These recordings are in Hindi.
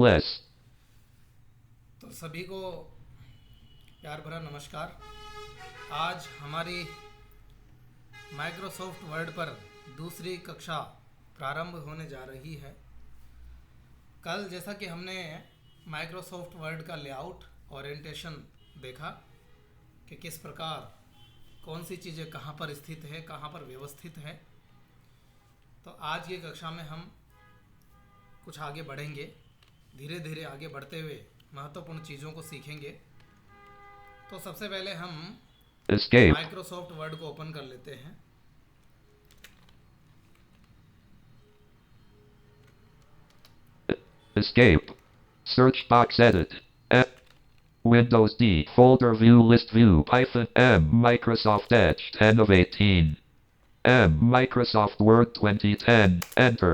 less, तो सभी को प्यार भरा नमस्कार। आज हमारी माइक्रोसॉफ्ट वर्ड पर दूसरी कक्षा प्रारंभ होने जा रही है। कल जैसा कि हमने माइक्रोसॉफ्ट वर्ड का लेआउट ओरिएंटेशन देखा कि किस प्रकार कौन सी चीज़ें कहाँ पर स्थित है, कहाँ पर व्यवस्थित है। तो आज की कक्षा में हम कुछ आगे बढ़ेंगे, धीरे धीरे आगे बढ़ते हुए महत्वपूर्ण चीज़ों को सीखेंगे। तो सबसे पहले हम escape, माइक्रोसॉफ्ट वर्ड को ओपन कर लेते हैं। escape, search box edit, F, Windows D, folder view list view, Python M, Microsoft Edge 10 of 18, M, Microsoft Word 2010, enter,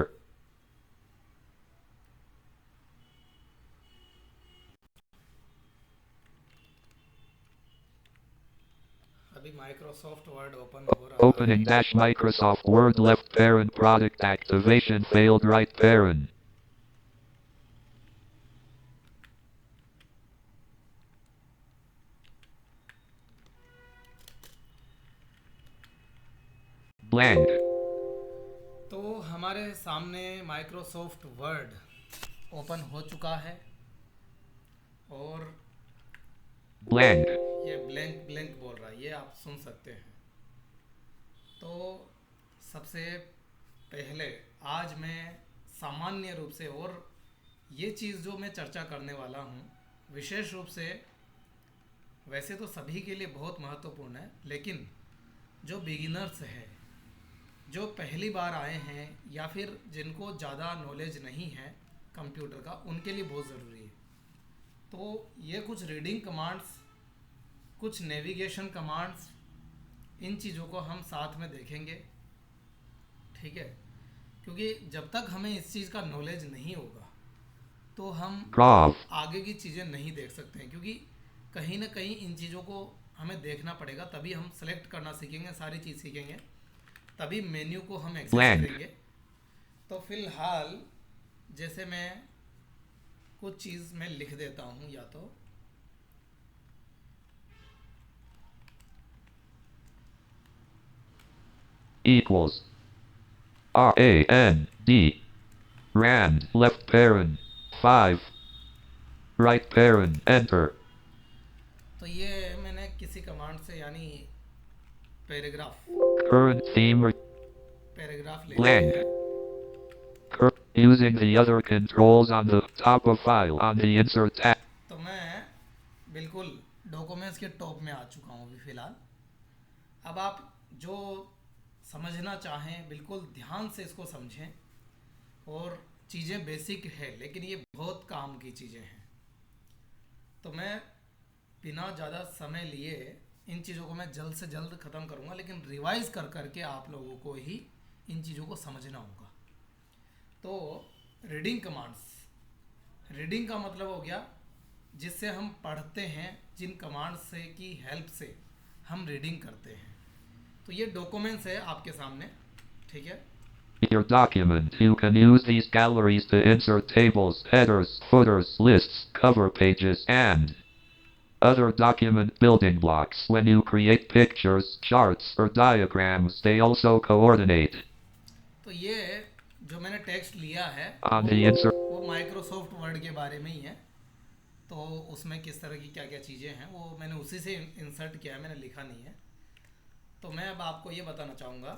अभी माइक्रोसॉफ्ट वर्ड ओपन हो रहा है। opening dash Microsoft Word left parent product activation failed right parent, blank, तो हमारे सामने माइक्रोसॉफ्ट वर्ड ओपन हो चुका है और blank, ये ब्लैंक ब्लैंक बोल रहा है, ये आप सुन सकते हैं। तो सबसे पहले आज मैं सामान्य रूप से, और ये चीज़ जो मैं चर्चा करने वाला हूँ विशेष रूप से, वैसे तो सभी के लिए बहुत महत्वपूर्ण है, लेकिन जो बिगिनर्स है, जो पहली बार आए हैं या फिर जिनको ज़्यादा नॉलेज नहीं है कंप्यूटर का, उनके लिए बहुत ज़रूरी है। तो ये कुछ रीडिंग कमांड्स, कुछ नेविगेशन कमांड्स, इन चीज़ों को हम साथ में देखेंगे, ठीक है। क्योंकि जब तक हमें इस चीज़ का नॉलेज नहीं होगा तो हम graph, आगे की चीज़ें नहीं देख सकते हैं, क्योंकि कहीं ना कहीं इन चीज़ों को हमें देखना पड़ेगा, तभी हम सेलेक्ट करना सीखेंगे, सारी चीज़ सीखेंगे, तभी मेन्यू को हम एक्सेस blank, करेंगे। तो फिलहाल जैसे मैं कुछ चीज़ में लिख देता हूँ, या तो equals, RAND, rand, left parent, 5, right parent, enter, तो ये मैंने किसी कमांड से, यानी पैराग्राफ current theme, पैराग्राफ ले लिया blank, है। using the other controls on the top of file on the insert tab, तो मैं बिल्कुल डॉक्यूमेंट्स के टॉप में आ चुका हूँ अभी फ़िलहाल। अब आप जो समझना चाहें बिल्कुल ध्यान से इसको समझें, और चीज़ें बेसिक है लेकिन ये बहुत काम की चीज़ें हैं। तो मैं बिना ज़्यादा समय लिए इन चीज़ों को मैं जल्द से जल्द ख़त्म करूँगा, लेकिन रिवाइज कर करके आप लोगों को ही इन चीज़ों को समझना होगा। तो रीडिंग कमांड्स, रीडिंग का मतलब हो गया जिससे हम पढ़ते हैं, जिन कमांड से की हेल्प से हम रीडिंग करते हैं। तो ये डॉक्यूमेंट्स है आपके सामने, ठीक है। your document. You can use these galleries to insert tables, headers, footers, lists, cover pages, and other document building blocks. When you create pictures, charts, or diagrams, they also coordinate तो ये जो मैंने टेक्स्ट लिया है on वो the insert. वो माइक्रोसॉफ्ट वर्ड के बारे में ही है। तो उसमें किस तरह की क्या क्या चीज़ें हैं वो मैंने उसी से इंसर्ट किया है, मैंने लिखा नहीं है। तो मैं अब आपको ये बताना चाहूँगा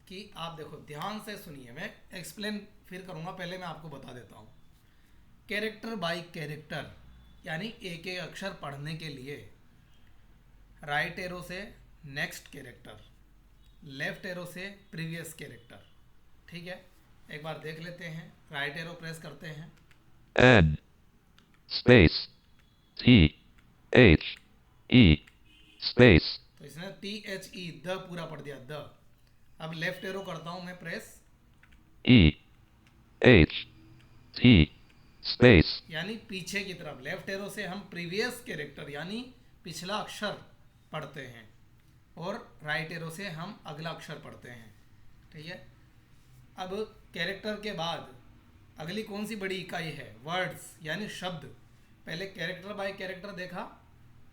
कि आप देखो, ध्यान से सुनिए, मैं एक्सप्लेन फिर करूँगा, पहले मैं आपको बता देता हूँ। कैरेक्टर बाय कैरेक्टर, यानी एक एक अक्षर पढ़ने के लिए राइट एरो से नेक्स्ट कैरेक्टर, लेफ्ट एरो से प्रीवियस कैरेक्टर, ठीक है। एक बार देख लेते हैं, राइट एरो प्रेस करते हैं। N space T H E space तो इसने टी एच ई द पूरा पढ़ दिया, द। अब लेफ्ट एरो करता हूँ मैं press, E H T space यानी पीछे की तरफ। लेफ्ट एरो से हम प्रीवियस कैरेक्टर यानी पिछला अक्षर पढ़ते हैं, और राइट एरो से हम अगला अक्षर पढ़ते हैं, ठीक है। अब कैरेक्टर के बाद अगली कौन सी बड़ी इकाई है? वर्ड्स यानी शब्द। पहले कैरेक्टर बाय कैरेक्टर देखा,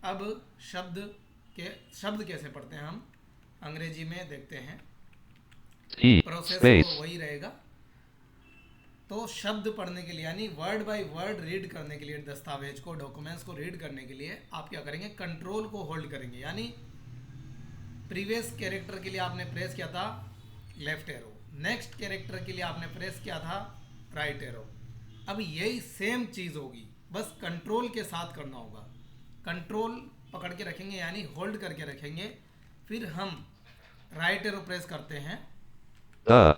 अब शब्द कैसे पढ़ते हैं हम अंग्रेजी में देखते हैं। T प्रोसेस space तो वही रहेगा। तो शब्द पढ़ने के लिए यानी वर्ड बाय वर्ड रीड करने के लिए, दस्तावेज को, डॉक्यूमेंट्स को रीड करने के लिए आप क्या करेंगे? कंट्रोल को होल्ड करेंगे। यानी प्रीवियस कैरेक्टर के लिए आपने प्रेस किया था लेफ्ट एरो, नेक्स्ट कैरेक्टर के लिए आपने प्रेस किया था राइट एरो। अब यही सेम चीज़ होगी, बस कंट्रोल के साथ करना होगा। कंट्रोल पकड़ के रखेंगे यानी होल्ड करके रखेंगे, फिर हम राइट एरो प्रेस करते हैं, the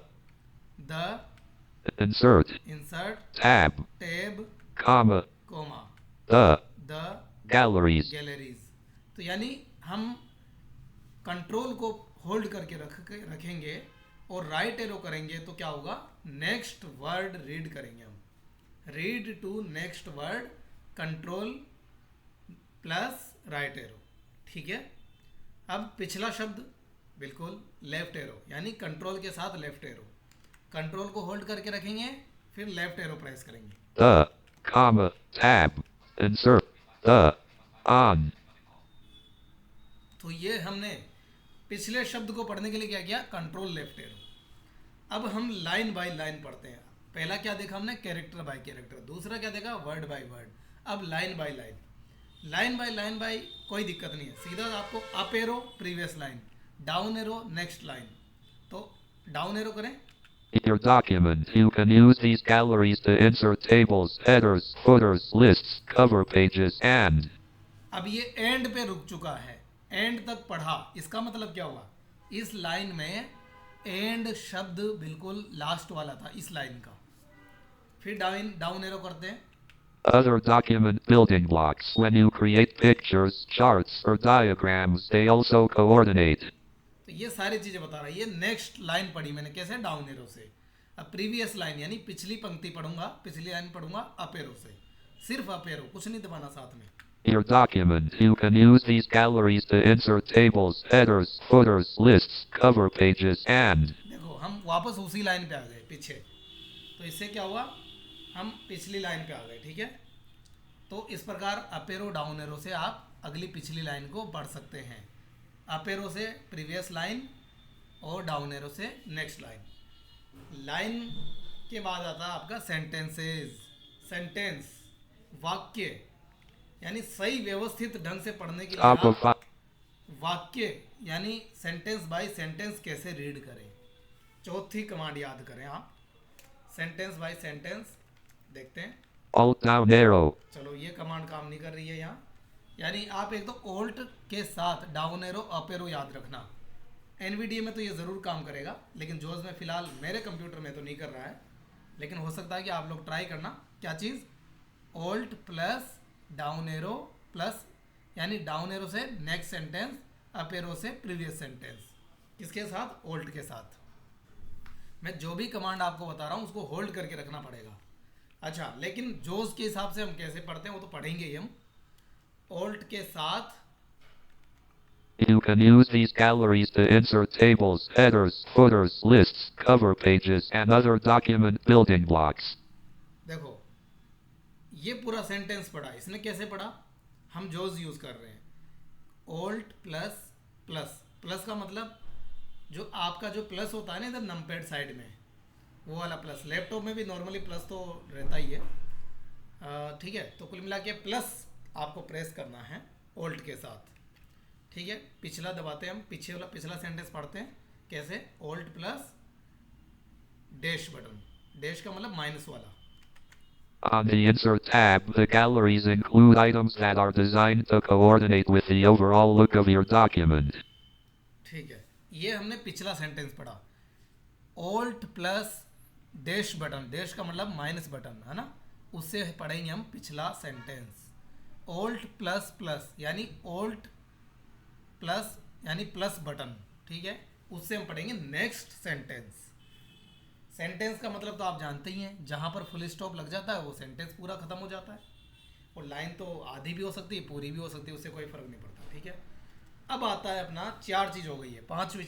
insert insert tab tab comma comma the the galleries galleries. तो यानी हम कंट्रोल को होल्ड करके रखेंगे और राइट एरो करेंगे तो क्या होगा? नेक्स्ट वर्ड रीड करेंगे हम। Read to next word, control plus right arrow. ठीक है। अब पिछला शब्द बिल्कुल लेफ्ट एरो, यानी कंट्रोल के साथ लेफ्ट एरो। कंट्रोल को होल्ड करके रखेंगे, फिर लेफ्ट एरो प्रेस करेंगे। the comma tab insert the on तो ये हमने पिछले शब्द को पढ़ने के लिए क्या किया? Control left arrow. अब हम लाइन बाय लाइन पढ़ते हैं। पहला क्या देखा हमने? Character by character. दूसरा क्या देखा? Word by word. अब line by line, line by कोई दिक्कत नहीं है, सीधा आपको up arrow previous line, down arrow next line. तो डाउन एरो करें। In your document, you can use these galleries to insert tables, headers, footers, lists, cover pages, and अब ये एंड पे रुक चुका है, एंड तक पढ़ा। इसका मतलब क्या हुआ? इस लाइन में एंड शब्द बिल्कुल लास्ट वाला था इस लाइन का। फिर डाउन एरो करते हैं। other document building blocks. When you create pictures, charts, or diagrams, they also coordinate. तो ये सारी चीजें बता रहा है। ये नेक्स्ट लाइन पढ़ी मैंने कैसे? डाउन एरो से। अब प्रीवियस लाइन यानी पिछली पंक्ति पढ़ूंगा, पिछली लाइन पढ़ूंगा अप एरो से, सिर्फ अप एरो, कुछ नहीं दबाना साथ में। Your document, you can use these galleries to insert tables, headers, footers, lists, cover pages, and देखो हम वापस उसी लाइन पे आ गए पीछे। तो इससे क्या हुआ? हम पिछली लाइन पे आ गए। ठीक है। तो इस प्रकार अप एरो डाउन एरो से आप अगली पिछली लाइन को पढ़ सकते हैं। अप एरो से प्रीवियस लाइन और डाउन एरो से नेक्स्ट लाइन। लाइन के बाद आता है आपका सेंटेंसेस। सेंटेंस वाक्य, यानी सही व्यवस्थित ढंग से पढ़ने के लिए top of आप वाक्य यानी सेंटेंस बाय सेंटेंस कैसे रीड करें, चौथी कमांड याद करें आप। सेंटेंस बाय सेंटेंस देखते हैं। alt down arrow. चलो ये कमांड काम नहीं कर रही है यहाँ। यानी आप एक तो ऑल्ट के साथ डाउन एरो अप एरो याद रखना। एनवीडीए में तो ये ज़रूर काम करेगा, लेकिन जोज में फ़िलहाल मेरे कंप्यूटर में तो नहीं कर रहा है, लेकिन हो सकता है कि आप लोग ट्राई करना। क्या चीज़? Alt plus down arrow plus, यानी डाउन एरो से नेक्स्ट सेंटेंस, अप एरो से प्रीवियस सेंटेंस। किसके साथ? ऑल्ट के साथ। मैं जो भी कमांड आपको बता रहा हूँ उसको होल्ड करके रखना पड़ेगा। अच्छा, लेकिन जोज के हिसाब से हम कैसे पढ़ते हैं वो तो पढ़ेंगे ही हम। ऑल्ट के साथ You can use these galleries to insert tables, headers, footers, lists, cover pages, and other document building blocks. देखो ये पूरा सेंटेंस पढ़ा, इसने कैसे पढ़ा? हम जोज यूज कर रहे हैं। ऑल्ट प्लस प्लस, प्लस का मतलब जो आपका जो प्लस होता है ना इधर नंपैड साइड में, वो वाला प्लस। लैपटॉप में भी नॉर्मली प्लस तो रहता ही है। ठीक है। तो कुल मिला के प्लस आपको प्रेस करना है ऑल्ट के साथ। ठीक है। पिछला दबाते हैं हम, पीछे वाला पिछला सेंटेंस पढ़ते हैं कैसे? Alt plus dash button, dash का मतलब माइनस वाला। On the Insert tab, the galleries include items that are designed to coordinate with the overall look of your document. ठीक है। ये हमने पिछला सेंटेंस पढ़ा। Alt plus dash button, dash का मतलब माइनस बटन है ना, उससे पढ़ेंगे हम पिछला सेंटेंस। ऑल्ट प्लस प्लस यानी ऑल्ट प्लस यानी प्लस बटन। ठीक है। उससे हम पढ़ेंगे नेक्स्ट सेंटेंस। सेंटेंस का मतलब तो आप जानते ही हैं, जहाँ पर फुल स्टॉप लग जाता है वो सेंटेंस पूरा खत्म हो जाता है। और लाइन तो आधी भी हो सकती है, पूरी भी हो सकती है, उससे कोई फर्क नहीं पड़ता। ठीक है। अब आता है अपना 4 चीज़ हो गई है, पांचवी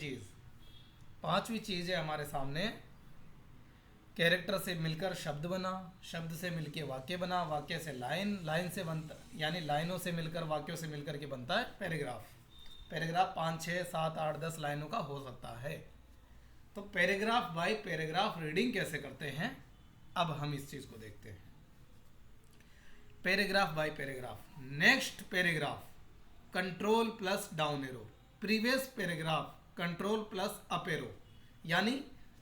चीज़ है हमारे सामने कैरेक्टर से मिलकर शब्द बना, शब्द से मिलके वाक्य बना, वाक्य से लाइन, लाइन से बनता यानी लाइनों से मिलकर वाक्यों से मिलकर के बनता है पैराग्राफ। पैराग्राफ 5, 6, 7, 8, 10 लाइनों का हो सकता है। तो पैराग्राफ बाय पैराग्राफ रीडिंग कैसे करते हैं, अब हम इस चीज को देखते हैं। Paragraph by paragraph, next paragraph control plus down arrow, previous paragraph control plus up arrow, यानी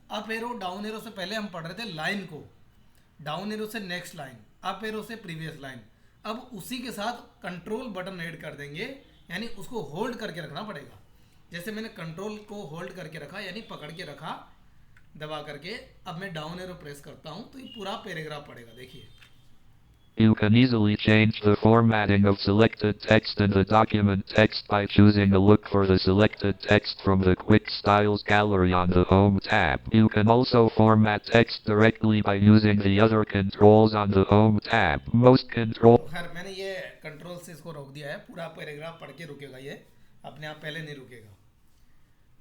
अप एरो डाउन एरो से पहले हम पढ़ रहे थे लाइन को, डाउन एरो से नेक्स्ट लाइन, अप एरो से प्रीवियस लाइन। अब उसी के साथ कंट्रोल बटन ऐड कर देंगे, यानी उसको होल्ड करके रखना पड़ेगा। जैसे मैंने कंट्रोल को होल्ड करके रखा, यानी पकड़ के रखा दबा करके, अब मैं डाउन एरो प्रेस करता हूं तो ये पूरा पैराग्राफ पड़ेगा। देखिए You can easily change the formatting of selected text in the document text by choosing a look for the selected text from the Quick Styles gallery on the Home tab. You can also format text directly by using the other controls on the Home tab. Most control खैर मैंने ये कंट्रोल से इसको रोक दिया है, पूरा पैराग्राफ पढ़ के रुकेगा, ये अपने आप पहले नहीं रुकेगा।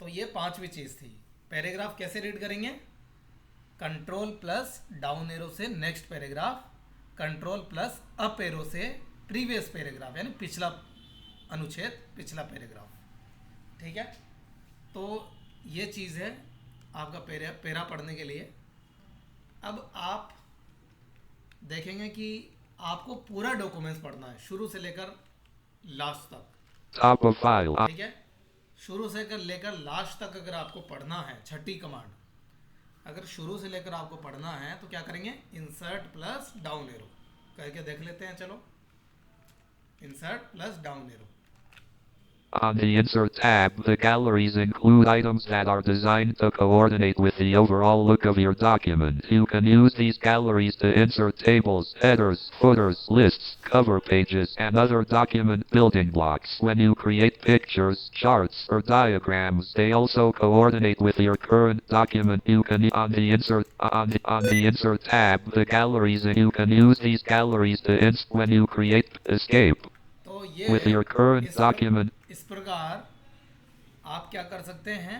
तो ये पांचवी चीज थी। पैराग्राफ कैसे रीड करेंगे, कंट्रोल प्लस डाउन एरो से next paragraph, control plus up arrow से प्रीवियस पैराग्राफ, यानी पिछला अनुच्छेद, पिछला पैराग्राफ। ठीक है, तो ये चीज़ है आपका पैरा पढ़ने के लिए। अब आप देखेंगे कि आपको पूरा डॉक्यूमेंट्स पढ़ना है शुरू से लेकर लास्ट तक। top of file. ठीक है, शुरू से लेकर लास्ट तक अगर आपको पढ़ना है, छठी कमांड अगर शुरू से लेकर आपको पढ़ना है तो क्या करेंगे, इंसर्ट प्लस डाउन एरो करके देख लेते हैं। चलो, insert plus down arrow. On the Insert tab, the galleries include items that are designed to coordinate with the overall look of your document. You can use these galleries to insert tables, headers, footers, lists, cover pages, and other document building blocks. When you create pictures, charts, or diagrams, they also coordinate with your current document. You can on the Insert tab, the galleries, you can use these galleries to when you create escape तो ये with your current document. इस प्रकार आप क्या कर सकते हैं,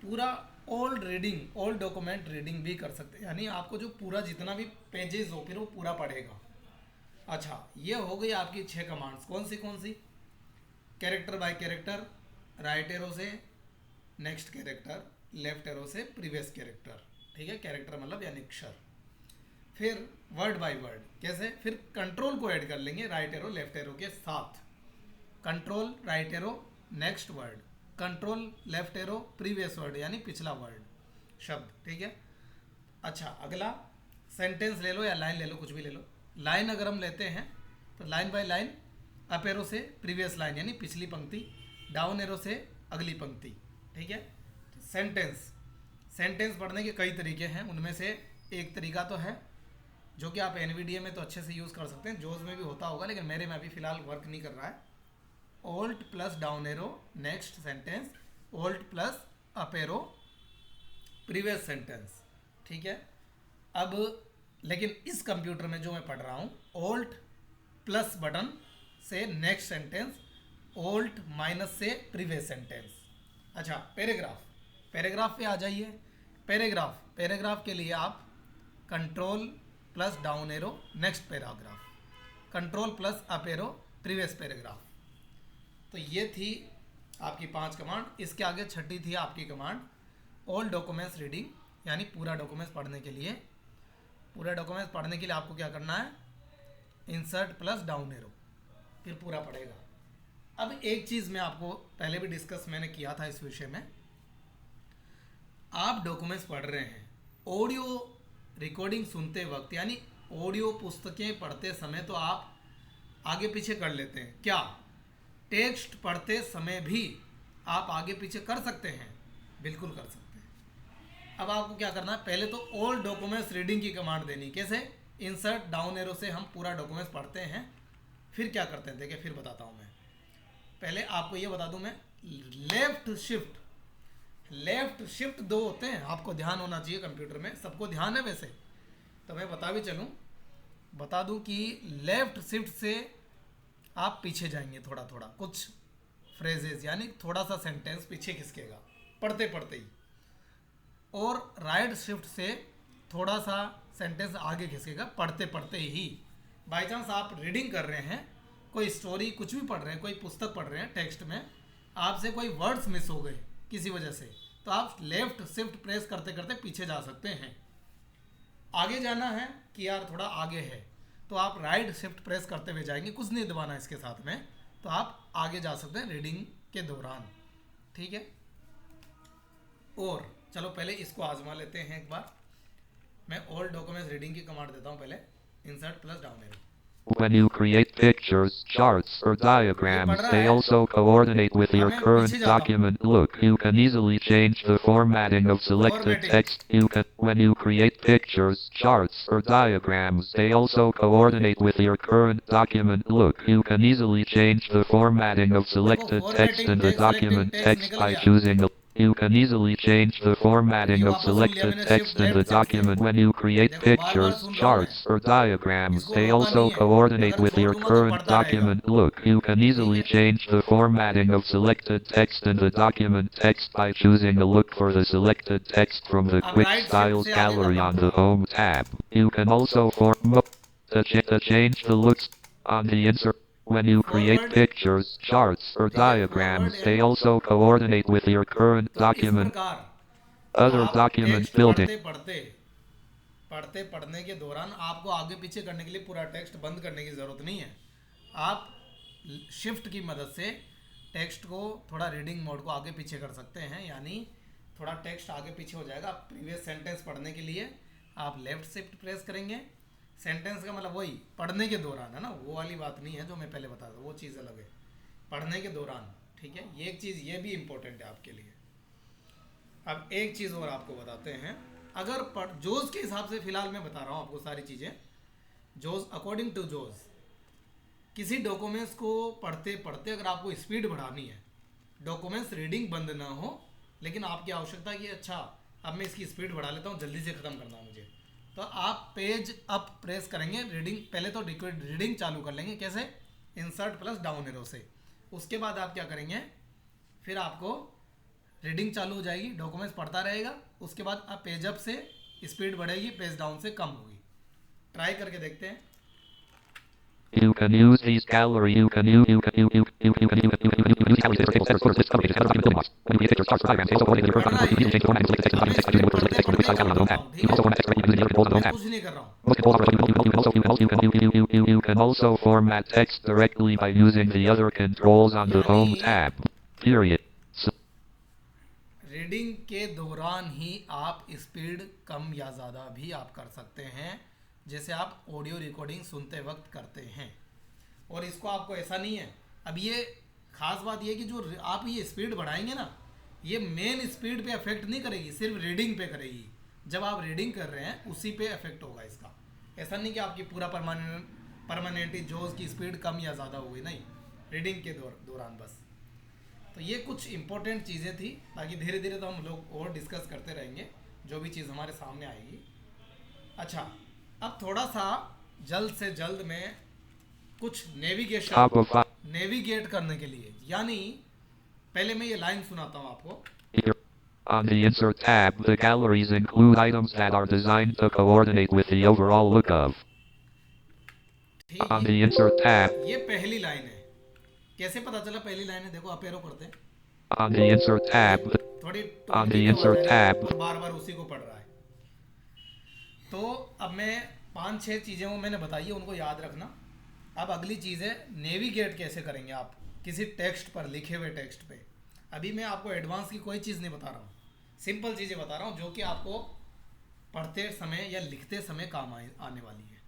पूरा old reading, old document reading भी कर सकते हैं, यानी आपको जो पूरा जितना भी पेजेस हो फिर वो पूरा पढ़ेगा। अच्छा, ये हो गई आपकी 6 कमांड्स। कौन सी, character by character, right arrow से नेक्स्ट कैरेक्टर, लेफ्ट एरो से प्रीवियस कैरेक्टर। ठीक है, कैरेक्टर मतलब यानी अक्षर। फिर वर्ड बाय वर्ड कैसे, फिर कंट्रोल को ऐड कर लेंगे राइट एरो लेफ्ट एरो के साथ, control right arrow next word, control left arrow previous word यानी पिछला वर्ड शब्द। ठीक है, अच्छा अगला सेंटेंस ले लो या लाइन ले लो, कुछ भी ले लो। लाइन अगर हम लेते हैं तो line by line, up arrow से प्रीवियस लाइन यानी पिछली पंक्ति, डाउन एरो से अगली पंक्ति। ठीक है, सेंटेंस पढ़ने के कई तरीके हैं, उनमें से एक तरीका तो है जो कि आप एनवीडीए में तो अच्छे से यूज़ कर सकते हैं, जोज में भी होता होगा लेकिन मेरे में अभी फ़िलहाल वर्क नहीं कर रहा है। Alt plus down arrow next sentence, alt plus up arrow previous sentence. ठीक है, अब लेकिन इस कंप्यूटर में जो मैं पढ़ रहा हूँ, ओल्ट प्लस बटन से नेक्स्ट सेंटेंस, ओल्ट माइनस से प्रीवियस सेंटेंस। अच्छा, पैराग्राफ पे आ जाइए। पैराग्राफ के लिए आप control plus down arrow next paragraph, control plus up arrow previous paragraph. तो ये थी आपकी 5 कमांड। इसके आगे छठी थी आपकी कमांड ऑल डॉक्यूमेंट्स रीडिंग, यानी पूरा डॉक्यूमेंट्स पढ़ने के लिए। पूरा डॉक्यूमेंट्स पढ़ने के लिए आपको क्या करना है, इंसर्ट प्लस डाउन एरो, फिर पूरा पढ़ेगा। अब एक चीज़ मैं आपको पहले भी डिस्कस मैंने किया था इस विषय में, आप डॉक्यूमेंट्स पढ़ रहे हैं, ऑडियो रिकॉर्डिंग सुनते वक्त यानी ऑडियो पुस्तकें पढ़ते समय तो आप आगे पीछे कर लेते हैं, क्या टेक्स्ट पढ़ते समय भी आप आगे पीछे कर सकते हैं? बिल्कुल कर सकते हैं। अब आपको क्या करना है, पहले तो ऑल डॉक्यूमेंट्स रीडिंग की कमांड देनी। कैसे, इंसर्ट डाउन एरो से हम पूरा डॉक्यूमेंट्स पढ़ते हैं, फिर क्या करते हैं देखिए, फिर बताता हूँ मैं। पहले आपको ये बता दूँ मैं, लेफ्ट शिफ्ट 2 होते हैं, आपको ध्यान होना चाहिए कंप्यूटर में, सबको ध्यान है वैसे तो मैं बता दूं कि लेफ्ट शिफ्ट से आप पीछे जाएंगे थोड़ा, कुछ फ्रेजेस यानी थोड़ा सा सेंटेंस पीछे खिसकेगा पढ़ते ही, और राइट शिफ्ट से थोड़ा सा सेंटेंस आगे खिसकेगा पढ़ते पढ़ते ही। बाई चांस आप रीडिंग कर रहे हैं, कोई स्टोरी कुछ भी पढ़ रहे हैं, कोई पुस्तक पढ़ रहे हैं, टेक्स्ट में आपसे कोई वर्ड्स मिस हो गए किसी वजह से, तो आप लेफ्ट शिफ्ट प्रेस करते करते पीछे जा सकते हैं। आगे जाना है कि यार थोड़ा आगे है, तो आप राइट शिफ्ट प्रेस करते हुए जाएंगे, कुछ नहीं दबाना इसके साथ में, तो आप आगे जा सकते हैं रीडिंग के दौरान। ठीक है, और चलो पहले इसको आजमा लेते हैं एक बार। मैं ऑल डॉक्यूमेंट्स रीडिंग की कमांड देता हूँ पहले, insert plus down arrow. When you create pictures, charts, or diagrams, they also coordinate with your current document look. You can easily change the formatting of selected text. When you create pictures, charts, or diagrams, they also coordinate with your current document look. You can easily change the formatting of selected text in the document text by choosing a You can easily change the formatting of selected text in the document. When you create pictures, charts, or diagrams, they also coordinate with your current document look. You can easily change the formatting of selected text in the document text by choosing a look for the selected text from the Quick Styles gallery on the Home tab. You can also change the looks on the insert. When you create pictures, charts, or diagrams, they also coordinate with your current तो इस document. प्रकार Other आप document टेक्स्ट building. पढ़ने के दौरान आपको आगे पीछे करने के लिए पूरा टेक्स्ट बंद करने की ज़रूरत नहीं है। आप शिफ्ट की मदद से टेक्स्ट को थोड़ा रीडिंग मोड को आगे पीछे कर सकते हैं, यानी थोड़ा टेक्स्ट आगे पीछे हो जाएगा। आप प्रीवियस सेंटेंस पढ़ने के लिए आप लेफ्ट शिफ्ट प्रेस करेंगे। सेंटेंस का मतलब वही पढ़ने के दौरान है ना, वो वाली बात नहीं है जो मैं पहले बता था, वो चीज़ अलग है, पढ़ने के दौरान। ठीक है, ये एक चीज़ ये भी इम्पोर्टेंट है आपके लिए। अब एक चीज़ और आपको बताते हैं, अगर जोज के हिसाब से फिलहाल मैं बता रहा हूँ आपको सारी चीज़ें। जोज अकॉर्डिंग टू जोज, किसी डॉक्यूमेंट्स को पढ़ते पढ़ते अगर आपको स्पीड बढ़ानी है, डॉक्यूमेंट्स रीडिंग बंद ना हो, लेकिन आपकी आवश्यकता है कि अच्छा अब मैं इसकी स्पीड बढ़ा लेता हूँ, जल्दी से ख़त्म करना है मुझे, तो आप पेज अप प्रेस करेंगे। रीडिंग पहले तो रीडिंग चालू कर लेंगे, कैसे? इंसर्ट प्लस डाउन एरो से। उसके बाद आप क्या करेंगे, फिर आपको रीडिंग चालू हो जाएगी, डॉक्यूमेंट्स पढ़ता रहेगा। उसके बाद आप पेज अप से स्पीड बढ़ेगी, पेज डाउन से कम होगी। ट्राई करके देखते हैं। You can use these gallery. You can use gallery tables, discovery, when you create pictures, charts, diagrams, they also coordinate with your current document look. You can change the formatting of selected text in the document text by choosing a look for the selected text from the Quick Styles gallery on the Home tab. You can also format text directly using the other controls on the Home tab. कुछ नहीं कर रहा हूँ। You can also format text directly by using the other controls on the Home tab. Period. Reading के दौरान ही आप स्पीड कम या ज़्यादा भी आप कर सकते हैं, जैसे आप ऑडियो रिकॉर्डिंग सुनते वक्त करते हैं। और इसको आपको ऐसा नहीं है, अब ये खास बात ये है कि जो आप ये स्पीड बढ़ाएंगे ना, ये मेन स्पीड पे अफेक्ट नहीं करेगी, सिर्फ रीडिंग पे करेगी। जब आप रीडिंग कर रहे हैं उसी पे अफेक्ट होगा इसका। ऐसा नहीं कि आपकी पूरा परमानेंटली जोज की स्पीड कम या ज़्यादा हो गई, नहीं, रीडिंग के दौरान बस। तो ये कुछ इंपॉर्टेंट चीज़ें थी, बाकी धीरे धीरे तो हम लोग और डिस्कस करते रहेंगे जो भी चीज़ हमारे सामने आएगी। अच्छा, अब थोड़ा सा जल्द से जल्द में कुछ नेविगेट करने के लिए, यानी पहले मैं ये लाइन सुनाता हूँ आपको। On the Insert tab, the galleries include items that are designed to coordinate with the overall look of. On the Insert tab, ये पहली लाइन है। कैसे पता चला पहली लाइन है? देखो आप एरो पढ़ते हैं। On the Insert tab, थोड़ी on the Insert tab, और बार बार उसी को पढ़ रहा है। तो अब मैं 5-6 चीज़ें वो मैंने बताई है, उनको याद रखना। अब अगली चीज़ है नेविगेट कैसे करेंगे आप किसी टेक्स्ट पर, लिखे हुए टेक्स्ट पे। अभी मैं आपको एडवांस की कोई चीज़ नहीं बता रहा हूँ, सिंपल चीज़ें बता रहा हूँ जो कि आपको पढ़ते समय या लिखते समय काम आने वाली है।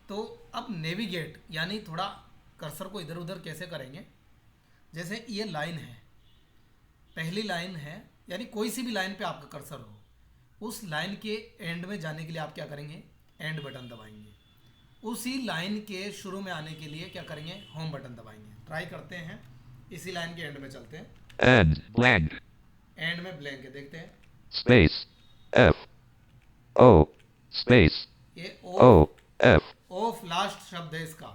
तो अब नेविगेट यानी थोड़ा कर्सर को इधर उधर कैसे करेंगे। जैसे ये लाइन है, पहली लाइन है, यानी कोई सी भी लाइन पे आपका कर्सर हो, उस लाइन के एंड में जाने के लिए आप क्या करेंगे? एंड बटन दबाएंगे। उसी लाइन के शुरू में आने के लिए क्या करेंगे? होम बटन दबाएंगे। ट्राई करते हैं, इसी लाइन के एंड में चलते हैं। End blank. एंड में ब्लैंक है, देखते हैं। Space F O space ये O F ऑफ लास्ट शब्द है इसका।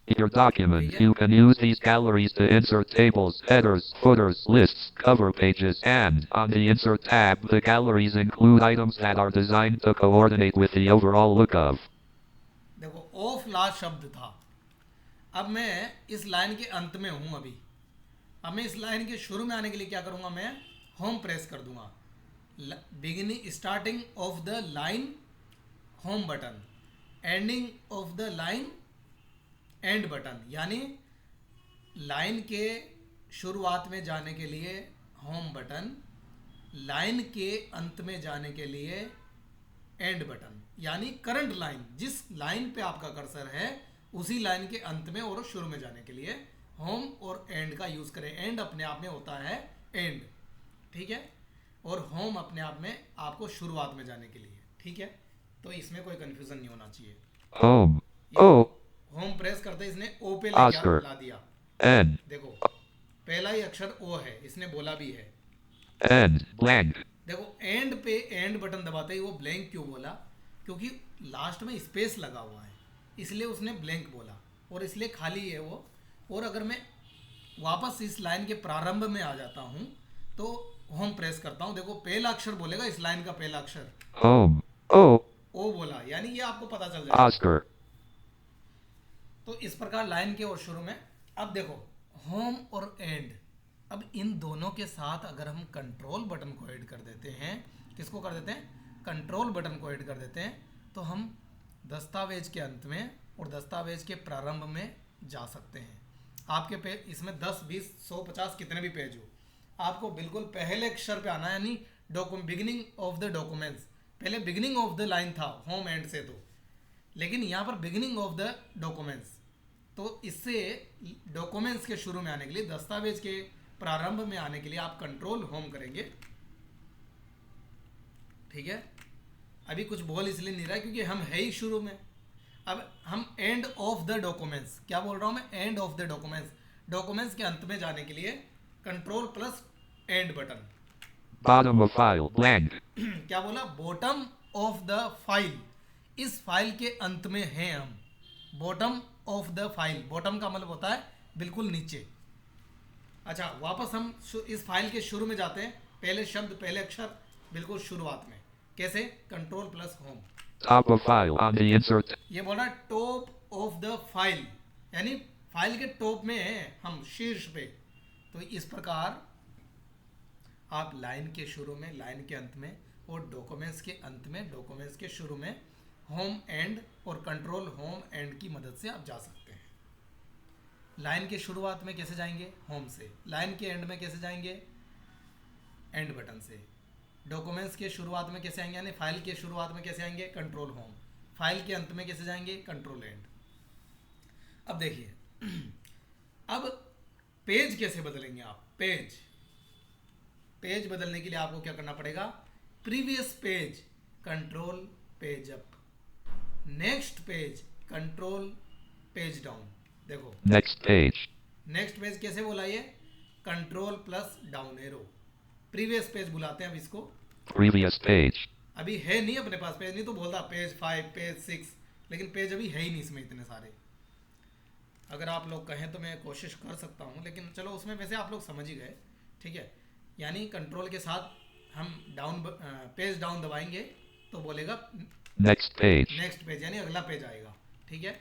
Your document. ठीक है। You can use these galleries to insert tables, headers, footers, lists, cover pages, and on the Insert tab, the galleries include items that are designed to coordinate with the overall look of. देखो ऑफ लास्ट शब्द था। अब मैं इस लाइन के अंत में हूं अभी। अब मैं इस लाइन के शुरू में आने के लिए क्या करूंगा, मैं होम प्रेस कर दूंगा। Beginning starting of the line home button, ending of the line and button, यानी लाइन के शुरुआत में जाने के लिए होम बटन, लाइन के अंत में जाने के लिए एंड बटन, यानी करंट लाइन, जिस लाइन पे आपका कर्सर है उसी लाइन के अंत में और शुरू में जाने के लिए होम और एंड का यूज करें। एंड अपने आप में होता है एंड, ठीक है, और होम अपने आप में आपको शुरुआत में जाने के लिए, ठीक है। तो इसमें कोई कंफ्यूजन नहीं होना चाहिए। Home. O. होम प्रेस करते इसने ओ पे Oscar. ला दिया। N. देखो पहला ही अक्षर ओ है, इसने बोला भी है। N. Blank. देखो एंड पे एंड बटन दबाते ही वो ब्लैंक क्यों बोला, क्योंकि लास्ट में स्पेस लगा हुआ है, इसलिए उसने ब्लैंक बोला, और इसलिए खाली है वो। और अगर मैं वापस इस लाइन के प्रारंभ में आ जाता हूं तो होम प्रेस करता हूं, देखो पहला अक्षर बोलेगा इस लाइन का पहला अक्षर Home. O. ओ बोला, यानी ये आपको पता चल जाएगा। Oscar. तो इस प्रकार लाइन के और शुरू में। अब देखो होम और एंड, अब इन दोनों के साथ अगर हम कंट्रोल बटन को ऐड कर देते हैं, किसको कर देते हैं, कंट्रोल बटन को ऐड कर देते हैं, तो हम दस्तावेज के अंत में और दस्तावेज के प्रारंभ में जा सकते हैं। आपके पेज इसमें 10, 20, 100, 50 कितने भी पेज हो, आपको बिल्कुल पहले अक्षर पे आना है, यानी बिगिनिंग ऑफ द डॉक्यूमेंट्स। पहले बिगिनिंग ऑफ द लाइन था होम एंड से, तो लेकिन यहाँ पर बिगिनिंग ऑफ द डॉक्यूमेंट्स, तो इससे डॉक्यूमेंट्स के शुरू में आने के लिए, दस्तावेज के प्रारंभ में आने के लिए आप कंट्रोल होम करेंगे, ठीक है। अभी कुछ बोल इसलिए नहीं रहा क्योंकि हम है ही शुरू में। अब हम एंड ऑफ द डॉक्यूमेंट्स, क्या बोल रहा हूं मैं, end of the documents, documents के अंत में जाने के लिए control plus and button. Bottom of file. Blank. क्या बोला, बॉटम ऑफ द फाइल, इस फाइल के अंत में हैं हम। Bottom of the file, bottom का मतलब होता है बिल्कुल नीचे। अच्छा वापस हम इस फाइल के शुरू में जाते हैं, पहले शब्द पहले अक्षर बिल्कुल शुरुआत में, कैसे, control plus home. Top of file on the insert. ये बोला टॉप ऑफ द फाइल, यानी फाइल के टॉप में है हम, शीर्ष पे। तो इस प्रकार आप लाइन के शुरू में, लाइन के अंत में और डॉक्यूमेंट्स के अंत में, डॉक्यूमेंट्स के शुरू में होम एंड और कंट्रोल होम एंड की मदद से आप जा सकते हैं। लाइन के शुरुआत में कैसे जाएंगे, होम से, लाइन के एंड में कैसे जाएंगे, एंड बटन से, डॉक्यूमेंट्स के शुरुआत में कैसे आएंगे, यानी फाइल के शुरुआत में कैसे आएंगे, कंट्रोल होम, फाइल के अंत में कैसे जाएंगे, कंट्रोल एंड। अब देखिए अब पेज कैसे बदलेंगे आप, पेज, पेज बदलने के लिए आपको क्या करना पड़ेगा, previous page control page up, next page control page down. देखो Next page. नेक्स्ट पेज कैसे बोला, ये control plus down arrow, previous page बुलाते हैं अब इसको। Previous page. अभी है नहीं अपने पास पेज, नहीं तो बोलता पेज 5, पेज 6, लेकिन पेज अभी है ही नहीं इसमें इतने सारे। अगर आप लोग कहें तो मैं कोशिश कर सकता हूँ, लेकिन चलो उसमें वैसे आप लोग समझ ही गए, ठीक है। यानी कंट्रोल के साथ हम डाउन, पेज डाउन दबाएंगे तो बोलेगा Next page. नेक्स्ट पेज, यानी अगला पेज आएगा, ठीक है।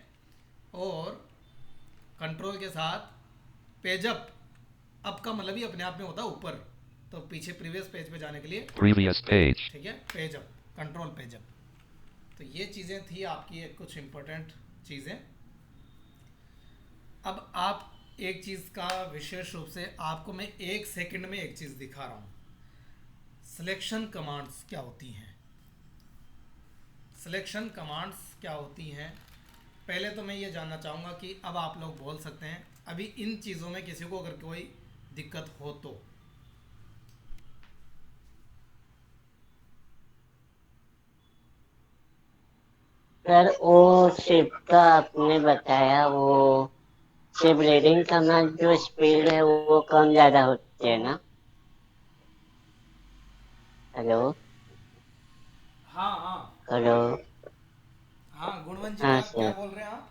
और कंट्रोल के साथ पेज अप, अप का मतलब ही अपने आप में होता है ऊपर, तो पीछे प्रीवियस पेज पे जाने के लिए Previous page. ठीक है, page up, control page up. तो ये चीज़ें थी आपकी कुछ इंपॉर्टेंट चीज़ें। अब आप एक चीज़ का विशेष रूप से आपको मैं 1 सेकंड में एक चीज़ दिखा रहा हूँ, सिलेक्शन कमांड्स क्या होती हैं। सिलेक्शन कमांड्स क्या होती हैं, पहले तो मैं ये जानना चाहूँगा कि अब आप लोग बोल सकते हैं अभी इन चीज़ों में किसी को अगर कोई दिक्कत हो तो। सर वो शिप का आपने बताया, वो शिप रीडिंग करना जो स्पीड है वो कम ज्यादा होती है ना। हेलो हाँ हाँ हेलो। हाँ गुणवंत जी, हाँ क्या सर। बोल रहे हैं आप।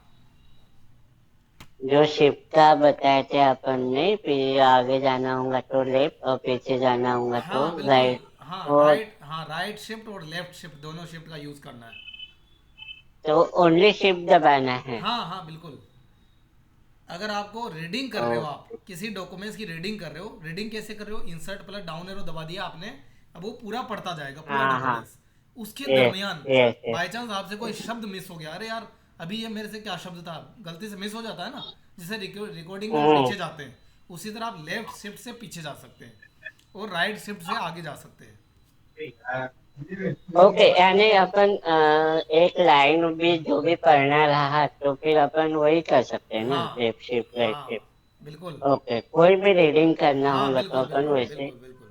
जो शिफ्ट का बताए थे अपन ने, फिर आगे जाना होगा तो लेफ्ट और पीछे जाना होगा तो हाँ बिल्कुल। राइट। हाँ और राइट, हाँ राइट शिफ्ट और लेफ्ट शिफ्ट दोनों शिफ्ट का यूज करना है। तो ओनली शिफ्ट दबाना है। हाँ हाँ बिल्कुल। अगर आपको रीडिंग कर रहे हो, आप किसी डॉक्यूमेंट्स की रीडिंग कर रहे हो, रीडिंग कैसे कर रहे हो, इंसर्ट प्लस डाउन एरो दबा दिया आपने, अब वो पूरा पढ़ता जाएगा पूरा हाँ हाँ। डॉक्यूमेंट्स। उसके यस दरमियान यस यस। बाई चांस आपसे कोई शब्द मिस हो गया, अरे यार अभी ये मेरे से क्या शब्द था, गलती से मिस हो जाता है ना, जिसे रिकॉर्डिंग में हम हम्म। पीछे जाते हैं, उसी तरह आप लेफ्ट शिफ्ट से पीछे जा सकते हैं और राइट शिफ्ट से आगे जा सकते हैं। ओके, यानी अपन एक लाइन भी जो भी पढ़ना रहा तो फिर अपन वही कर सकते हैं ना, हाँ लेफ्ट शिफ्ट राइट शिफ्ट। हाँ बिल्कुल। ओके, कोई भी रीडिंग करना हाँ होगा तो बिल्कुल अपन बिल्कुल वैसे। बिल्कुल बिल्कुल।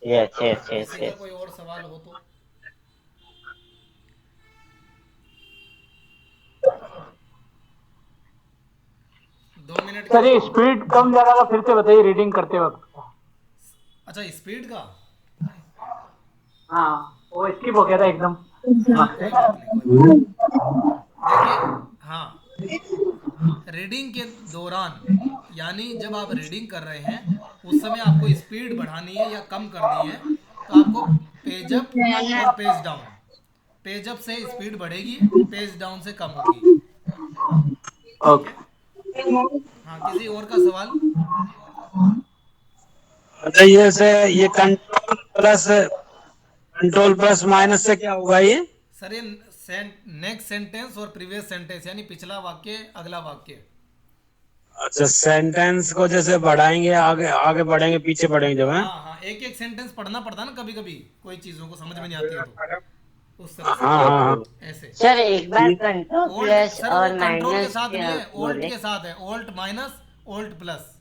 यस यस यस इसी का यस। कोई और सवाल हो तो। 2 मिनट के। सर ये स्पीड कम ज्यादा का फिर से बताइए रीडिंग करते वक्त। अच्छा स्पीड का। हाँ, वो स्किप हो गया था एकदम। हाँ हाँ। कोई बात नहीं, कोई बात नहीं, देखिए। हाँ, रीडिंग के दौरान, यानी जब आप रीडिंग कर रहे हैं उस समय आपको स्पीड बढ़ानी है या कम करनी है, तो आपको पेज अप और पेज डाउन, पेज अप से स्पीड बढ़ेगी, पेज डाउन से कम होगी। ठीक है। ओके। हाँ किसी और का सवाल। अच्छा ये से ये कंट्रोल प्लस माइनस से क्या होगा ये? सर ये नेक्स्ट सेंटेंस और प्रीवियस सेंटेंस, यानी पिछला वाक्य अगला वाक्य। अच्छा सेंटेंस को जैसे बढ़ाएंगे, आगे आगे बढ़ेंगे, पीछे बढ़ेंगे जब है। हाँ हाँ, एक एक सेंटेंस पढ़ना पड़ता है ना कभी कभी, कोई चीज़ों को समझ में नहीं आती है तो, उस तरह हाँ से, हाँ हाँ। ऐसे। सर एक बार ठीक। कंट्रोल ओल्ट प्लस सर वो और कंट्रोल के माइनस साथ नहीं क्या है, ओल्ट बोले? के साथ है, ओल्ट माइनस ओल्ट प्लस।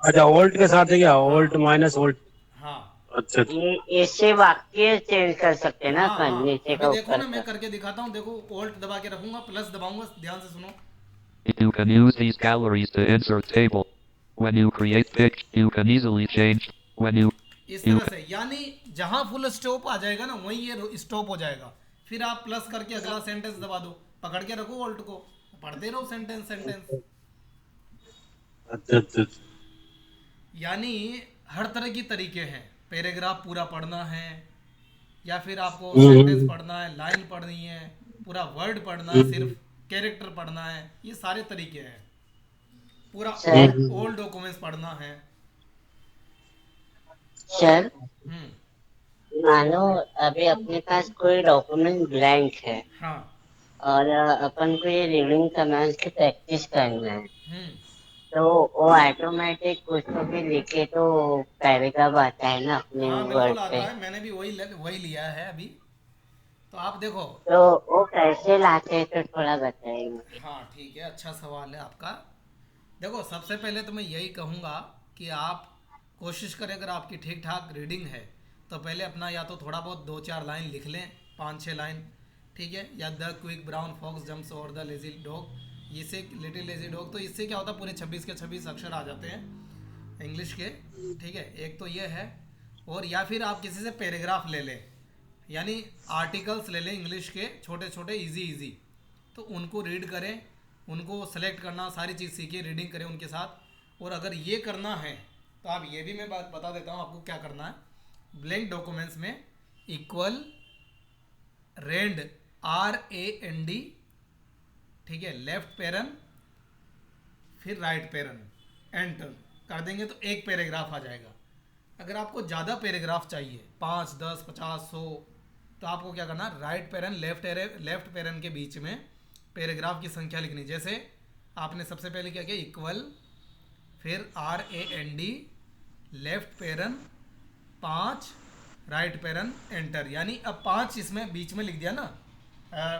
अच्छा ओल्ट के साथ है क्या? ओल्ट हाँ माइनस ओल्ट। हाँ अच्छा अच्छा। ये इससे वाक्य चेंज कर सकते हैं ना हाँ अपन, हाँ, नीचे अभी का देखो ऊपर ना मैं का। करके दिखाता हूँ, देखो ओल्ट दबा के रखूंगा, प्लस दबाऊंगा, ध्यान से सुनो। You can use these galleries to insert table. When you create pic, you can easily change. When इस you तरह से, यानी जहां फुल स्टॉप आ जाएगा ना वहीं ये स्टॉप हो जाएगा, फिर आप प्लस करके अगला सेंटेंस दबा दो, पकड़ के रखो ओल्ट को, पढ़ते रहो सेंटेंस सेंटेंस। अच्छा अच्छा अच्छा। यानी हर तरह की तरीके हैं, पैराग्राफ पूरा पढ़ना है, या फिर आपको सेंटेंस हम्म। पढ़ना है, लाइन पढ़नी है, पूरा वर्ड पढ़ना है, सिर्फ कैरेक्टर पढ़ना है, ये सारे तरीके हैं, पूरा सर ओल्ड डॉक्यूमेंट्स पढ़ना है। सर हम्म। मानो अभी अपने पास कोई डॉक्यूमेंट ब्लैंक है हाँ। और अपन को ये रीडिंग कमांड्स की प्रैक्टिस करना है, हम्म। तो वो ऑटोमेटिक कुछ तो भी लिखे तो पैराग्राफ आता है ना अपने हाँ वर्ड बिल्कुल आता पे। है, मैंने भी वही लिया है अभी, तो आप देखो। तो वो कैसे लाते हैं तो थोड़ा बताएंगे। हाँ ठीक है, अच्छा सवाल है आपका। देखो सबसे पहले तो मैं यही कहूँगा कि आप कोशिश करें, अगर आपकी ठीक ठाक रीडिंग है तो पहले अपना या तो थोड़ा बहुत 2-4 लाइन लिख लें, 5-6 लाइन। ठीक है, या the quick brown fox jumps over the lazy dog, इससे लिटिल लेजी डॉग, तो इससे क्या होता है पूरे 26 के 26 अक्षर आ जाते हैं इंग्लिश के। ठीक है, एक तो ये है। और या फिर आप किसी से पैराग्राफ ले लें, यानी आर्टिकल्स ले लें इंग्लिश के, छोटे छोटे इजी इजी, तो उनको रीड करें, उनको सेलेक्ट करना, सारी चीज़ सीखिए, रीडिंग करें उनके साथ। और अगर ये करना है तो आप ये भी मैं बात बता देता हूँ आपको क्या करना है। ब्लैंक डॉक्यूमेंट्स में इक्वल रेंड, RAND, ठीक है, लेफ्ट पैरन, फिर राइट पैरन, एंटर कर देंगे तो एक पैराग्राफ आ जाएगा। अगर आपको ज़्यादा पैराग्राफ चाहिए, 5, 10, 50, 100, तो आपको क्या करना, राइट पैरन लेफ्ट पैरन के बीच में पैराग्राफ की संख्या लिखनी। जैसे आपने सबसे पहले क्या किया, इक्वल, फिर RAND, left barren 5, right barren, enter, यानी अब 5 इसमें बीच में लिख दिया ना,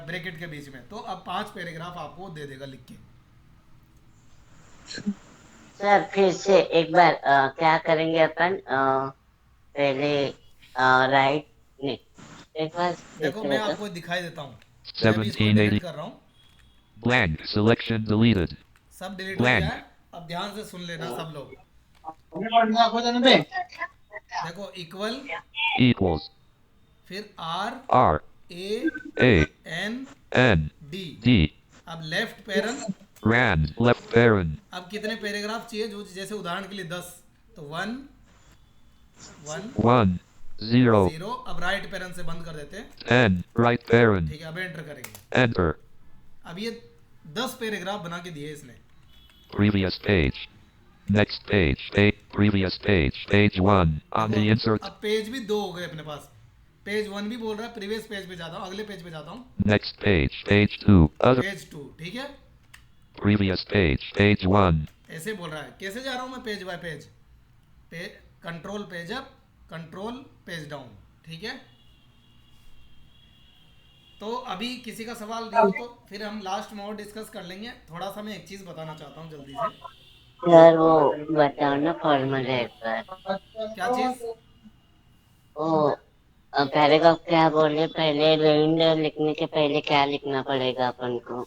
ब्रैकेट के बीच में, तो अब 5 पैराग्राफ आपको दे देगा लिख के। सर फिर से एक बार क्या करेंगे अपन, पहले राइट, नहीं, एक बार फिर देखो से मैं बताओ। आपको दिखाई देता हूँ, मैं भी इसको डिलीट 1780. कर रहा हूँ, Blank. Selection deleted. सब डिलीट हो गया Blank. है। अब ध्यान से सुन लेना सब लोग। देखो इक्वल, Equals. फिर R R. A A. N N. D, D. अब left barren Rand, left parent. अब कितने पैराग्राफ चाहिए? जो जैसे उदाहरण के लिए 10, तो 1 1 1, 0, 0। अब राइट पैरन से बंद कर देते हैं। 10, right parent. ठीक है, अब एंटर करेंगे। Enter. अब ये 10 पैराग्राफ बना के दिए इसने। Previous page. Next page. Previous page. Page 1. On the insert. अब पेज भी 2 हो गए अपने पास। पेज 1 भी बोल रहा है, प्रीवियस पेज पे जाता हूँ, अगले पेज पे जाता हूँ। Next page. Page 2. Other. Page 2, ठीक है। Previous page. Page 1. ऐसे बोल रहा है। कैसे जा रहा हूँ मैं page bye page? Control page up, control page down, ठीक है। तो अभी किसी का सवाल नहीं हो तो फिर हम लास्ट में और डिस्कस कर लेंगे। थोड़ा सा मैं एक चीज बताना चाहता हूँ जल्दी से। सर वो बताओ ना फॉर्मल है सर। क्या चीज? वो पैराग्राफ क्या बोले, पहले रेंड लिखने के पहले क्या लिखना पड़ेगा अपन को?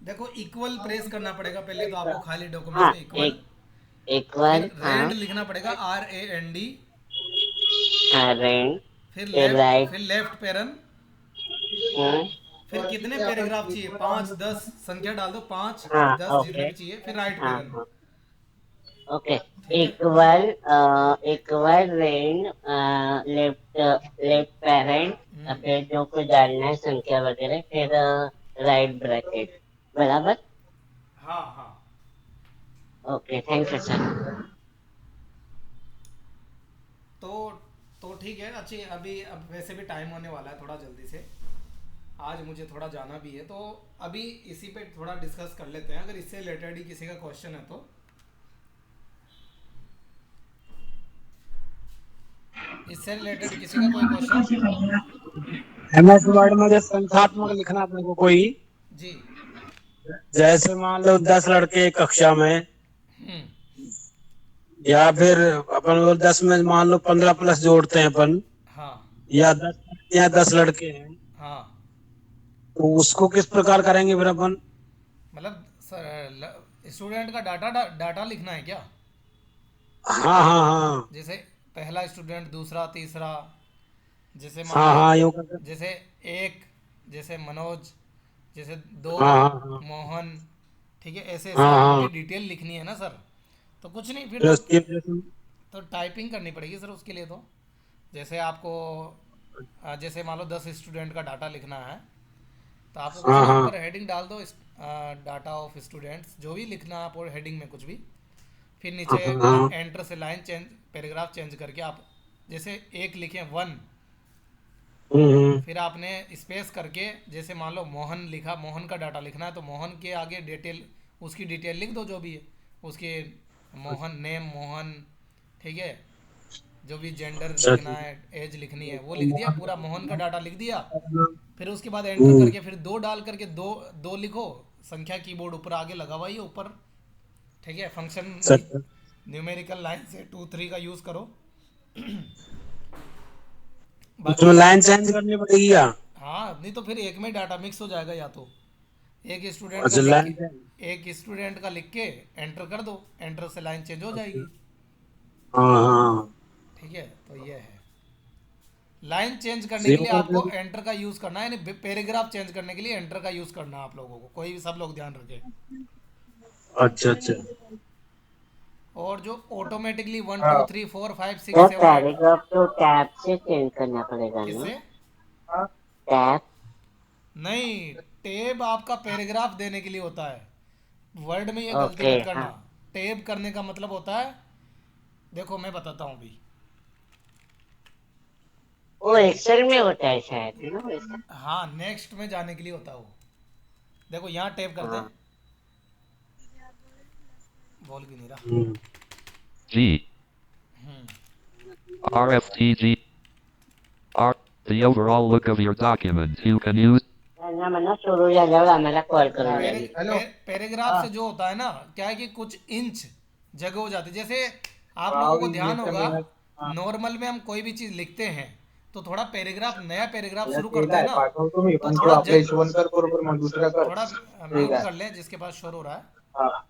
देखो, इक्वल प्रेस करना पड़ेगा पहले तो आपको, खाली डॉक्यूमेंट हाँ में इक्वल। एक बार फिर हाँ रेंड लिखना पड़ेगा, RAND। हाँ रेंड फिर फिर राइट फिर लेफ्ट पैरन। हाँ फिर कितने पैराग्राफ चाहिए? 5 10 संख्या डाल दो, 5 हाँ 10 जितने ओके भी चाहिए। फिर राइट हाँ पैरन। हाँ ओके। ठीक है। एक बार रेंड लेफ्ट लेफ्ट पेरेंट, फिर जो कुछ डालना है संख्या वगैरह, फिर राइट ब्रैकेट, बराबर? हाँ हाँ। Okay thank you sir. तो ठीक है। अच्छी, अभी अब वैसे भी टाइम होने वाला है थोड़ा जल्दी से। आज मुझे थोड़ा जाना भी है, तो अभी इसी पे थोड़ा डिस्कस कर लेते हैं। अगर इससे रिलेटेड ही किसी का क्वेश्चन है तो। इससे रिलेटेड किसी का कोई क्वेश्चन? MS वर्ड में जो संख्यात्मक लिखना अपने को कोई, जी। जैसे मान लो 10 लड़के एक कक्षा में, या फिर अपन लोग 10 में मान लो 15 प्लस जोड़ते हैं अपन, हाँ या 10 लड़के हैं, हाँ। तो उसको किस प्रकार करेंगे फिर अपन? मतलब स्टूडेंट का डाटा लिखना है क्या? हाँ हाँ हाँ जैसे पहला स्टूडेंट, दूसरा, तीसरा। जैसे मान हाँ लो, हाँ यूँ करके। जैसे एक, जैसे मनोज, जैसे 2 हाँ हाँ हाँ मोहन। ठीक है, ऐसे हाँ ऐसे हाँ। उनकी डिटेल लिखनी है ना सर। तो कुछ नहीं, फिर फिर उसकी वजह से- तो टाइपिंग करनी पड़ेगी सर उसके लिए। तो जैसे आपको जैसे मान लो 10 स्टूडेंट का डाटा लिखना है, तो आपको कुछ हाँ नहीं, हाँ ऊपर हेडिंग डाल दो, डाटा ऑफ स्टूडेंट्स, जो भी लिखना है आप, और हेडिंग में कुछ भी। फिर नीचे हाँ हाँ एंटर से लाइन चेंज, पैराग्राफ चेंज करके आप जैसे एक लिखें 1, हम्म। फिर आपने स्पेस करके, जैसे मान लो मोहन लिखा, मोहन का डाटा लिखना है, तो मोहन के आगे डिटेल, उसकी डिटेल लिख दो जो भी है उसके। मोहन नेम मोहन, ठीक है। जो भी जेंडर अच्छा लिखना अच्छा। है, एज लिखनी है, वो लिख दिया, पूरा मोहन का डाटा लिख दिया। फिर उसके बाद एंटर हम्म। करके फिर 2 डाल करके दो दो लिखो। संख्या कीबोर्ड ऊपर आगे लगा हुआ ही है ऊपर, ठीक है। फंक्शन अच्छा अच्छा। न्यूमेरिकल लाइन से 2 3 का यूज़ करो। उसमें बाकी लाइन चेंज करनी पड़ेगी क्या? हाँ, नहीं तो फिर एक में डाटा मिक्स हो जाएगा। या तो एक स्टूडेंट का अच्छा लिख लाइन के, एक स्टूडेंट का लिख के एंटर कर दो, एंटर से लाइन चेंज हो जाएगी। हाँ हाँ ठीक है, तो ये है। लाइन चेंज करने के सेव लिए करके। आपको एंटर का यूज़ करना है, यानी पैराग्राफ चेंज करने के लिए एंटर का यूज़ करना है आप लोगों को। कोई भी, सब लोग ध्यान रखें। अच्छा अच्छा। और जो ऑटोमेटिकली 1 2 हाँ 3 4 5 6 सर 7 8, पैराग्राफ तो टैब से चेंज करना पड़ेगा ना? किससे? टैब? नहीं, टेब आपका पैराग्राफ देने के लिए होता है। वर्ड में ये गलती ओके मत करना। हाँ। टेब करने का मतलब होता है, देखो मैं बताता हूँ अभी। वो एक्सेल में होता है शायद ना वैसा? हाँ, नेक्स्ट में जाने के लिए होता है वो। देखो यहाँ टेब करते हाँ हैं, बोल भी नहीं रहा। G. Hmm. RFTG. R. The overall look of your document. You can use. ना मना शुरू झाल्यावर आम्हाला कॉल करून द्यावी. पैराग्राफ से जो होता है ना, क्या है कि कुछ इंच जगह हो जाती है। जैसे आप लोगों को ध्यान होगा, नॉर्मल में हम कोई भी चीज़ लिखते हैं तो थोड़ा पैराग्राफ, नया पैराग्राफ शुरू करते हैं ना, पाठवतो मी, तो पण तू थोड़ा आपल्या हिशोबाने कर बरोबर, मग दुसरा कर. थोड़ा ठीक म्यूट आहे. कर ले जिसके पास शोर हो रहा है। हाँ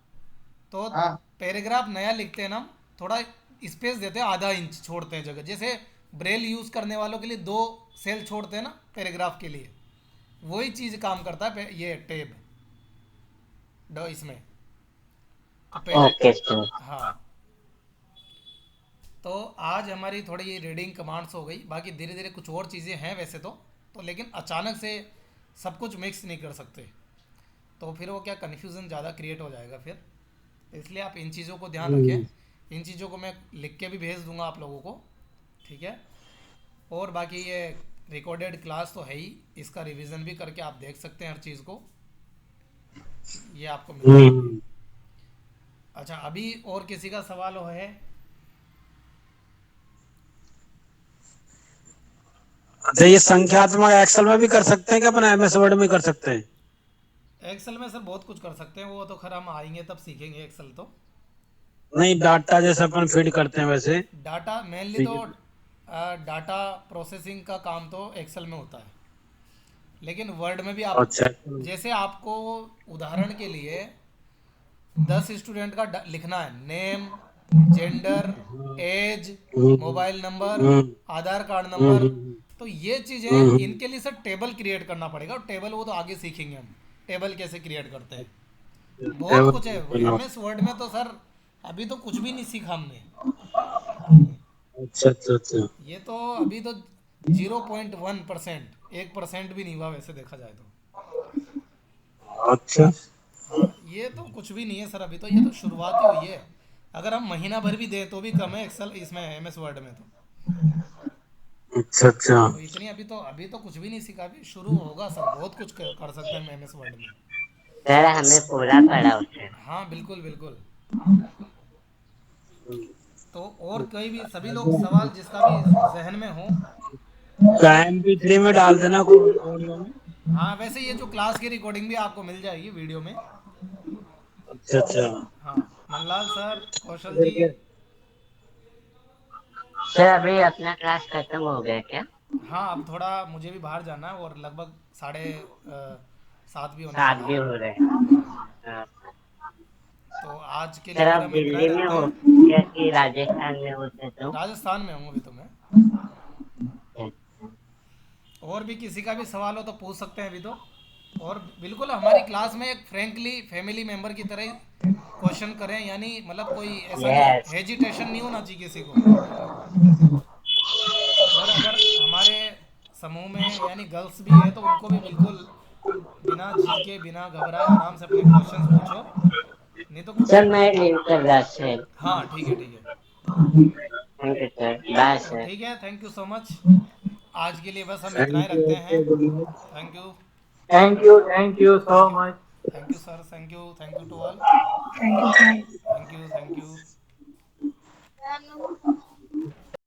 तो हाँ पैराग्राफ नया लिखते हैं ना हम, थोड़ा स्पेस देते हैं, आधा इंच छोड़ते हैं जगह। जैसे ब्रेल यूज़ करने वालों के लिए 2 सेल छोड़ते हैं ना पैराग्राफ के लिए, वही चीज़ काम करता है ये टेब। इसमें। तो पहले ओके सर। हाँ, तो आज हमारी थोड़ी रीडिंग कमांड्स हो गई, बाकी धीरे धीरे कुछ और चीज़ें हैं वैसे तो लेकिन अचानक से सब कुछ मिक्स नहीं कर सकते, तो फिर वो क्या कन्फ्यूज़न ज़्यादा क्रिएट हो जाएगा फिर। इसलिए आप इन चीज़ों को ध्यान रखें, इन चीज़ों को मैं लिख के भी भेज दूंगा आप लोगों को, ठीक है। और बाकी ये रिकॉर्डेड क्लास तो है ही, इसका रिवीजन भी करके आप देख सकते हैं हर चीज़ को, ये आपको मिल जाएगा। अच्छा, अभी और किसी का सवाल है? अच्छा, ये संख्यात्मक एक्सेल में भी कर सकते हैं क्या, अपना एमएस वर्ड में कर सकते हैं? एक्सेल में सर बहुत कुछ कर सकते हैं, वो तो खैर हम आएंगे तब सीखेंगे एक्सेल तो। नहीं, डाटा जैसे अपन फीड करते हैं वैसे। डाटा मेनली ठीक तो है। डाटा प्रोसेसिंग का काम तो एक्सेल में होता है, लेकिन वर्ड में भी आप, अच्छा। जैसे आपको उदाहरण के लिए 10 स्टूडेंट का लिखना है, नेम, जेंडर, एज, हम्म, मोबाइल नंबर, हम्म, आधार कार्ड हम्म, नंबर, तो ये हम्म, चीज़ें इनके लिए सर टेबल क्रिएट करना पड़ेगा, और टेबल वो तो आगे सीखेंगे हम, टेबल कैसे क्रिएट करते हैं, बहुत कुछ है। एमएस वर्ड में तो सर अभी तो कुछ भी नहीं सीखा हमने, अच्छा अच्छा अच्छा। ये तो अभी तो 0.1%, 1% भी नहीं हुआ वैसे देखा जाए तो। अच्छा। हाँ, ये तो कुछ भी नहीं है सर, अभी तो ये तो शुरुआत ही हुई है। अगर हम महीना भर भी दें तो भी कम है एक्सेल इसमें, एमएस वर्ड में अच्छा अच्छा। तो इतनी अभी तो कुछ भी नहीं सीखा, अभी शुरू होगा सर, बहुत कुछ कर सकते हैं हम एमएस वर्ड में। सर हमें पूरा पड़ा उसे। हाँ बिल्कुल बिल्कुल। तो और कोई भी, सभी लोग सवाल जिसका भी जहन में हो। MP3 में डाल देना कोई ऑडियो में। हाँ, वैसे ये जो क्लास की रिकॉर्डिंग भी आपको मिल जाएगी वीडियो में। अच्छा अच्छा। हाँ, नंदलाल सर, कौशल फिर जी। क्या? सर अभी अपना क्लास खत्म हो गया क्या? हाँ, अब थोड़ा मुझे भी बाहर जाना है, और लगभग 7:30 भी होने सात वाला भी है। हो रहे हैं। हाँ, हाँ। तो आज के लिए सर फिर आप हम इतना ही दिल्ली में रखते हो हैं। क्या कि राजस्थान में होते तो? राजस्थान में हूँ अभी तो मैं। और भी किसी का भी सवाल हो तो पूछ सकते हैं अभी तो। और बिल्कुल हमारी क्लास में एक फ्रेंकली फैमिली मेंबर की तरह ही क्वेश्चन करें, यानी मतलब कोई ऐसा नहीं, यस। हेजिटेशन नहीं होना चाहिए किसी को। और अगर हमारे समूह में यानी गर्ल्स भी है तो उनको भी बिल्कुल बिना झिझके बिना घबराए आराम से अपने क्वेश्चंस पूछो, नहीं तो कुछ। सर मैं लीव कर रहा सर। हाँ ठीक है ठीक है। थैंक यू सर, बाय तो सर। ठीक है, थैंक यू सो मच। आज के लिए बस हम इतना ही थैंक रखते हैं। You. Thank you. Thank you so thank you. Much. Thank you sir, thank you to all. Thank you, sir. Thank you thank you.